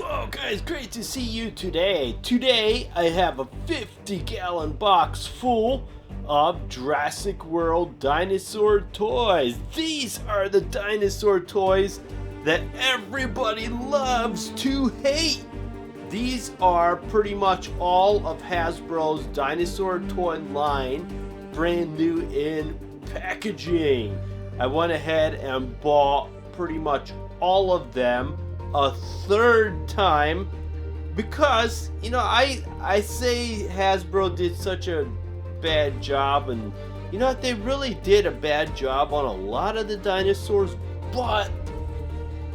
Whoa guys, great to see you today. Today I have a 50-gallon box full of Jurassic World dinosaur toys. These are the dinosaur toys that everybody loves to hate. These are pretty much all of Hasbro's dinosaur toy line, brand new in packaging. I went ahead and bought pretty much all of them a third time because, you know, I say Hasbro did such a bad job, and you know what, they really did a bad job on a lot of the dinosaurs, but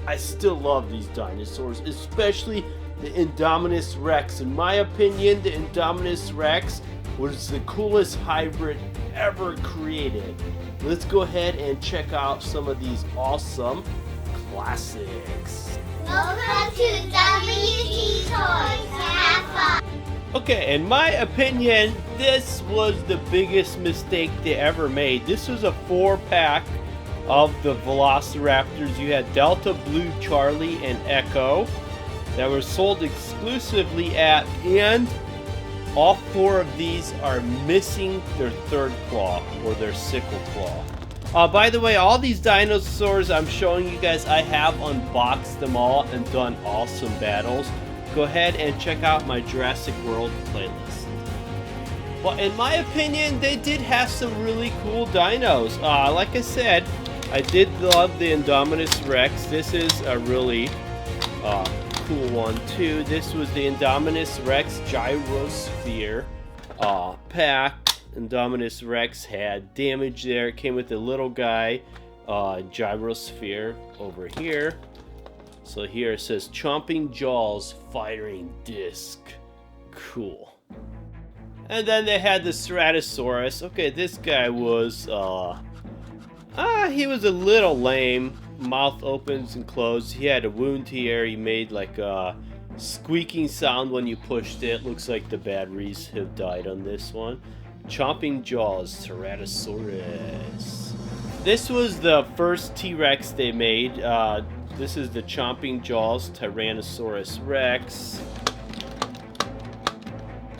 I still love these dinosaurs, especially the Indominus Rex. In my opinion, the Indominus Rex was the coolest hybrid ever created. Let's go ahead and check out some of these awesome classics. Welcome to WDToys. Have fun. Okay, in my opinion, this was the biggest mistake they ever made. This was a 4-pack of the Velociraptors. You had Delta, Blue, Charlie, and Echo that were sold exclusively at, and all 4 of these are missing their third claw or their sickle claw. By the way, all these dinosaurs I'm showing you guys, I have unboxed them all and done awesome battles. Go ahead and check out my Jurassic World playlist. Well, in my opinion, they did have some really cool dinos. Like I said, I did love the Indominus Rex. This is a really cool one too. This was the Indominus Rex Gyrosphere pack. Indominus Rex had damage there. It came with the little guy Gyrosphere over here. So here it says Chomping Jaws Firing Disc. Cool. And then they had the Ceratosaurus. Okay, this guy was he was a little lame. Mouth opens and closes. He had a wound here. He made like a squeaking sound when you pushed it. Looks like the batteries have died on this one. Chomping Jaws Ceratosaurus. This was the first T-Rex they made. This is the Chomping Jaws Tyrannosaurus Rex.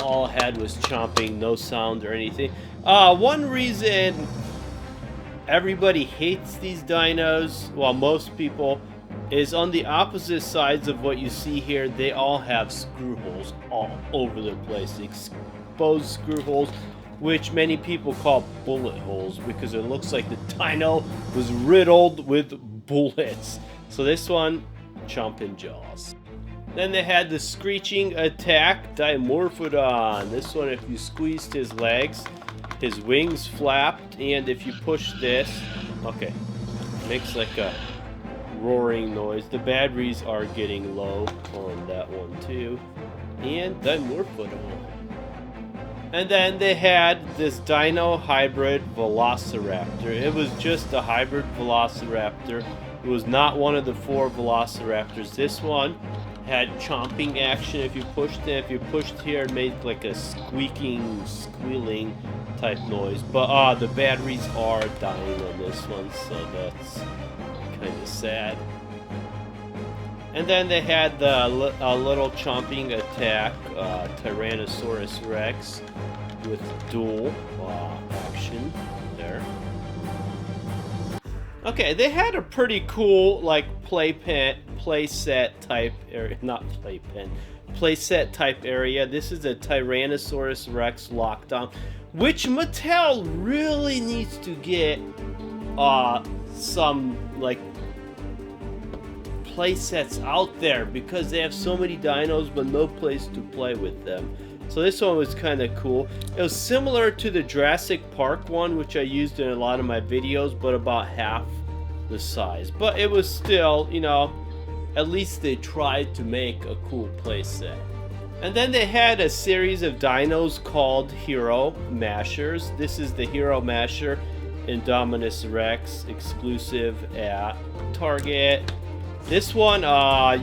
All it had was chomping, no sound or anything. One reason everybody hates these dinos, well, most people, is on the opposite sides of what you see here. They all have screw holes all over the place. Exposed screw holes, which many people call bullet holes because it looks like the dino was riddled with bullets. So this one, Chomping Jaws. Then they had the Screeching Attack Dimorphodon. This one, if you squeezed his legs, his wings flapped, and if you push this, okay, makes like a roaring noise. The batteries are getting low on that one too. And Dimorphodon. And then they had this Dino Hybrid Velociraptor. It was just a hybrid Velociraptor. It was not one of the 4 Velociraptors. This one had chomping action if you pushed it. If you pushed here, it made like a squeaking, squealing type noise. But the batteries are dying on this one, so that's kind of sad. And then they had the little chomping attack, Tyrannosaurus Rex with dual action there. Okay, they had a pretty cool like playset type area, not playpen, playset type area. This is a Tyrannosaurus Rex lockdown, which Mattel really needs to get some like play sets out there because they have so many dinos but no place to play with them. So this one was kind of cool. It was similar to the Jurassic Park one, which I used in a lot of my videos, but about half the size. But it was still, you know, at least they tried to make a cool play set. And then they had a series of dinos called Hero Mashers. This is the Hero Masher Indominus Rex, exclusive at Target. This one,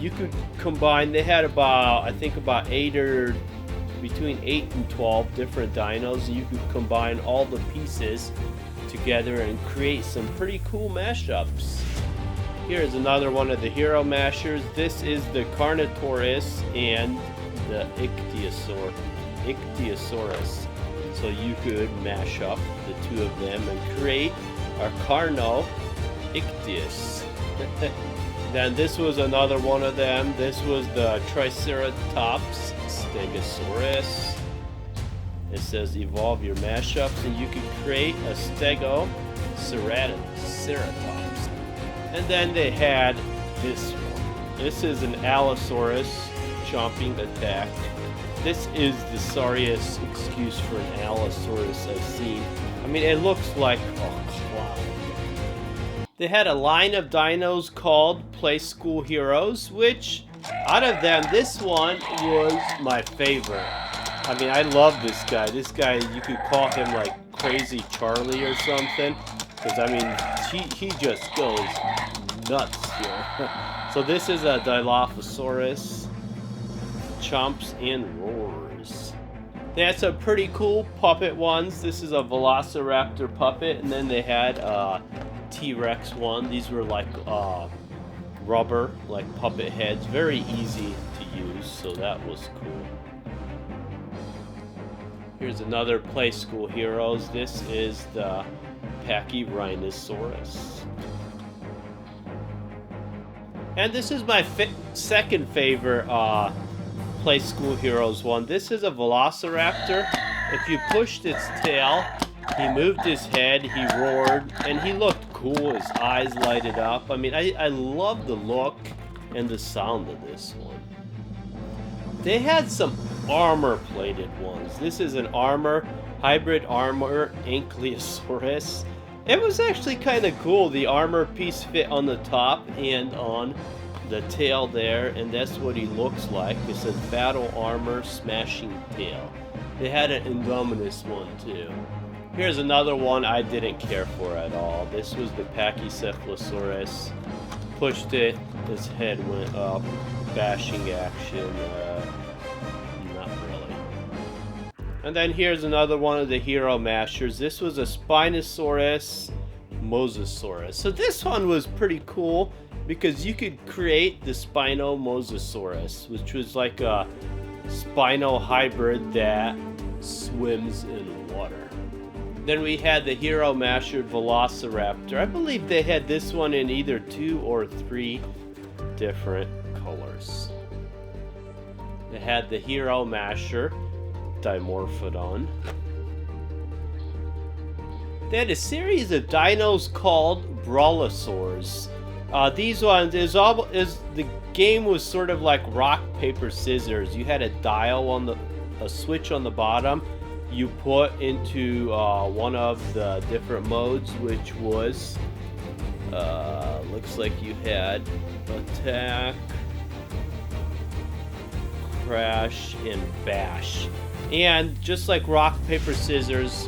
you could combine, they had about, I think about 8 or between 8 and 12 different dinos. You could combine all the pieces together and create some pretty cool mashups. Here's another one of the hero mashers. This is the Carnotaurus and the Ichthyosaurus. So you could mash up the two of them and create our Carno Ichthys. Then this was another one of them. This was the Triceratops Stegosaurus. It says evolve your mashups and you can create a Stegoceratops. And then they had this one. This is an Allosaurus chomping attack. This is the sorriest excuse for an Allosaurus I've seen. I mean, it looks like a clown. They had a line of dinos called Playskool Heroes, which, out of them, this one was my favorite. I mean, I love this guy. This guy, you could call him like Crazy Charlie or something. Because, I mean, he just goes nuts here. So this is a Dilophosaurus. Chomps and roars. They had some pretty cool puppet ones. This is a Velociraptor puppet. And then they had a T-Rex one. These were like rubber, like puppet heads. Very easy to use. So that was cool. Here's another Playskool Heroes. This is the Pachyrhinosaurus. And this is my second favorite Playskool Heroes one. This is a Velociraptor. If you pushed its tail, he moved his head, he roared, and he looked cool. His eyes lighted up. I mean, I love the look and the sound of this one. They had some armor-plated ones. This is an hybrid armor Ankylosaurus. It was actually kind of cool. The armor piece fit on the top and on the tail there, and that's what he looks like. It's a battle armor smashing tail. They had an Indominus one too. Here's another one I didn't care for at all. This was the Pachycephalosaurus. Pushed it, his head went up. Bashing action, not really. And then here's another one of the hero mashers. This was a Spinosaurus Mosasaurus. So this one was pretty cool because you could create the Spino-Mosasaurus, which was like a Spino hybrid that swims in water. Then we had the hero masher Velociraptor. I believe they had this one in either 2 or 3 different colors. They had the hero masher Dimorphodon. They had a series of dinos called Brawlosaurs. These ones the game was sort of like rock paper scissors. You had a dial on a switch on the bottom. You put into one of the different modes, which was looks like you had attack, crash, and bash. And just like rock paper scissors,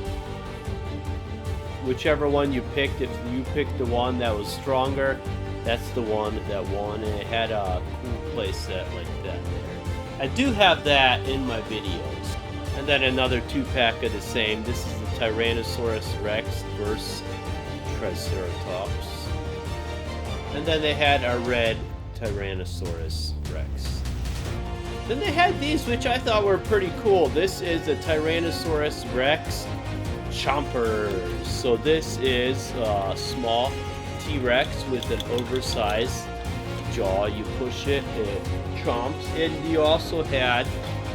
whichever one you picked, if you picked the one that was stronger, that's the one that won. And it had a cool playset like that there. I do have that in my videos. And then another 2-pack of the same. This is the Tyrannosaurus Rex versus Triceratops. And then they had a red Tyrannosaurus Rex. Then they had these, which I thought were pretty cool. This is a Tyrannosaurus Rex Chompers. So this is a small T-Rex with an oversized jaw. You push it, it chomps. And you also had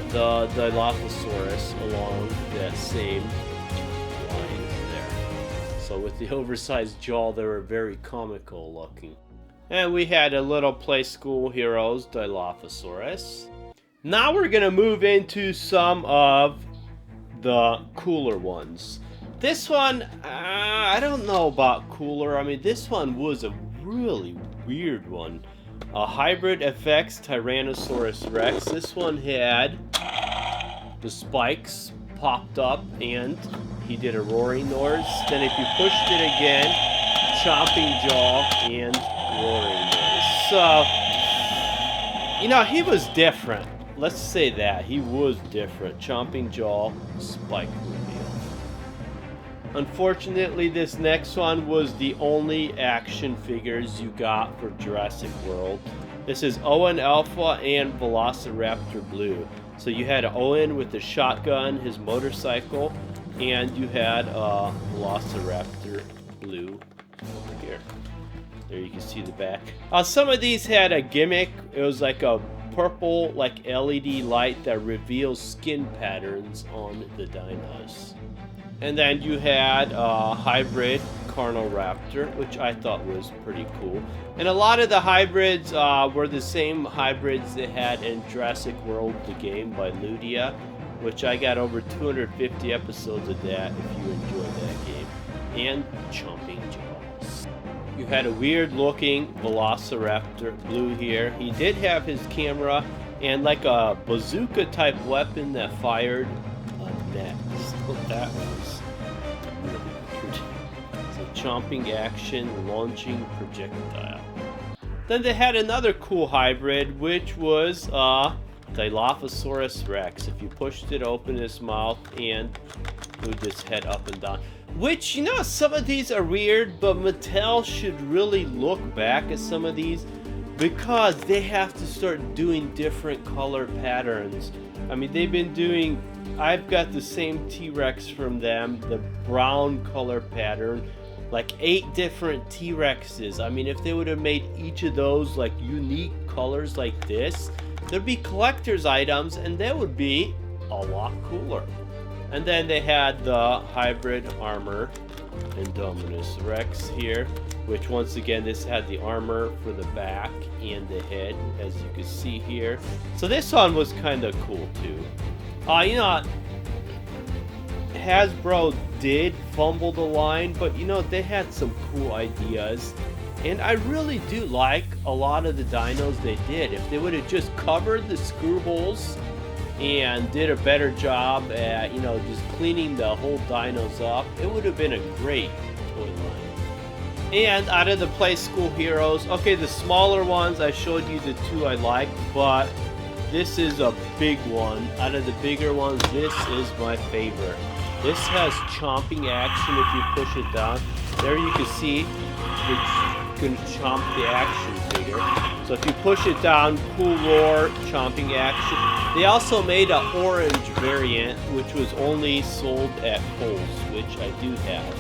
the Dilophosaurus along that same line there. So with the oversized jaw, they were very comical looking. And we had a little Playskool Heroes Dilophosaurus. Now we're gonna move into some of the cooler ones. This one, I don't know about cooler. I mean, this one was a really weird one. A hybrid FX Tyrannosaurus Rex. This one had the spikes popped up and he did a roaring noise. Then if you pushed it again, chomping jaw and roaring noise. So, you know, he was different. Let's say that. He was different. Chomping jaw, spike reveal. Unfortunately, this next one was the only action figures you got for Jurassic World. This is Owen Alpha and Velociraptor Blue. So you had Owen with the shotgun, his motorcycle, and you had Velociraptor Blue over here. There you can see the back. Some of these had a gimmick. It was like a purple like LED light that reveals skin patterns on the dinos. And then you had a hybrid Carnoraptor, which I thought was pretty cool. And a lot of the hybrids were the same hybrids they had in Jurassic World, the game by Ludia, which I got over 250 episodes of that if you enjoyed that game. And Chomping Jaws. You had a weird looking Velociraptor Blue here. He did have his camera and like a bazooka type weapon that fired a net. So that was really weird. So chomping action, launching projectile. Then they had another cool hybrid, which was Dilophosaurus Rex. If you pushed it open his mouth and moved its head up and down. Which, you know, some of these are weird, but Mattel should really look back at some of these because they have to start doing different color patterns. I mean, they've been doing, I've got the same T-Rex from them, the brown color pattern, like 8 different T-Rexes. I mean, if they would have made each of those like unique colors like this, there'd be collector's items and that would be a lot cooler. And then they had the hybrid armor Indominus Rex here, which once again, this had the armor for the back and the head, as you can see here. So this one was kind of cool too. You know, Hasbro did fumble the line, but you know, they had some cool ideas. And I really do like a lot of the dinos they did. If they would have just covered the screw holes and did a better job at, you know, just cleaning the whole dinos up, it would have been a great toy line. And out of the Playskool Heroes, okay, the smaller ones, I showed you the 2 I liked, but this is a big one. Out of the bigger ones, this is my favorite. This has chomping action if you push it down. There you can see it's going to chomp the action figure. So if you push it down, cool roar, chomping action. They also made an orange variant, which was only sold at Kohl's, which I do have.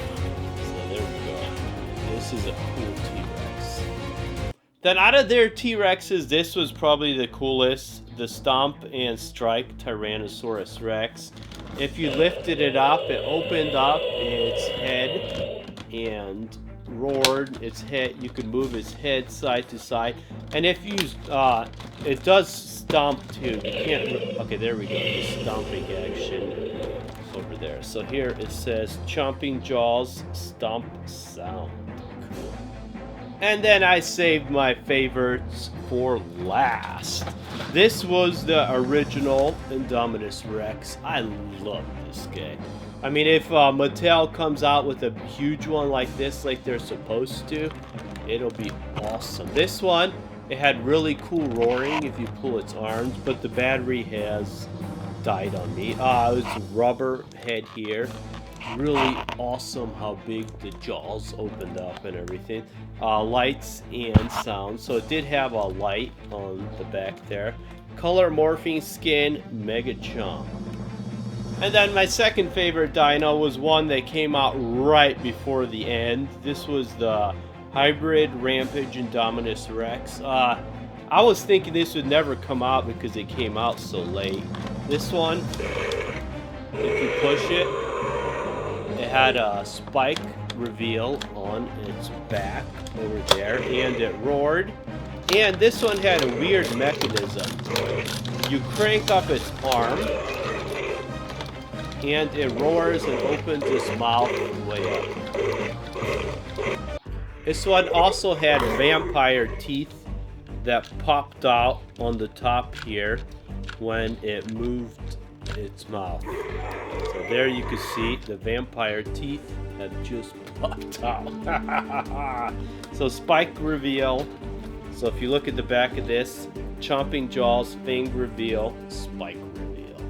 So there we go. This is a cool T-Rex. Then out of their T-Rexes, this was probably the coolest. The Stomp and Strike Tyrannosaurus Rex. If you lifted it up, it opened up its head and roared its head. You could move its head side to side, and if you it does stomp too. You can't. Okay, there we go. The stomping action over there. So here it says chomping jaws, stomp sound. Cool. And then I saved my favorites for last. This was the original Indominus Rex. I love this guy. I mean, if Mattel comes out with a huge one like this, like they're supposed to, it'll be awesome. This one, it had really cool roaring if you pull its arms, but the battery has died on me. It was a rubber head here. Really awesome how big the jaws opened up and everything. Lights and sound. So it did have a light on the back there. Color morphing skin, Mega Chomp. And then my second favorite dino was one that came out right before the end. This was the hybrid Rampage Indominus Rex. I was thinking this would never come out because it came out so late. This one, if you push it, it had a spike reveal on its back over there, and it roared. And this one had a weird mechanism. You crank up its arm, and it roars and opens its mouth way up. This one also had vampire teeth that popped out on the top here when it moved its mouth. So there you can see the vampire teeth have just popped out. So spike reveal. So if you look at the back of this, chomping jaws, fang reveal, spike reveal.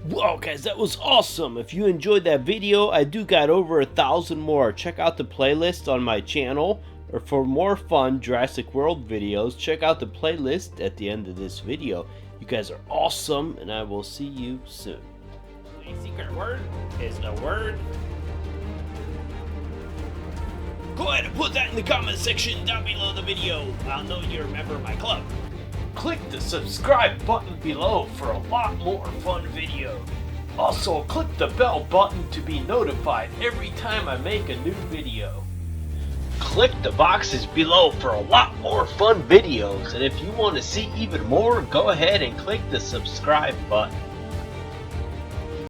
Wow guys, that was awesome. If you enjoyed that video, I do got over 1,000 more. Check out the playlist on my channel, or for more fun Jurassic World videos, check out the playlist at the end of this video. You guys are awesome, and I will see you soon. The secret word is the word. Go ahead and put that in the comment section down below the video. I'll know you're a member of my club. Click the subscribe button below for a lot more fun videos. Also, click the bell button to be notified every time I make a new video. Click the boxes below for a lot more fun videos, and if you want to see even more, go ahead and click the subscribe button.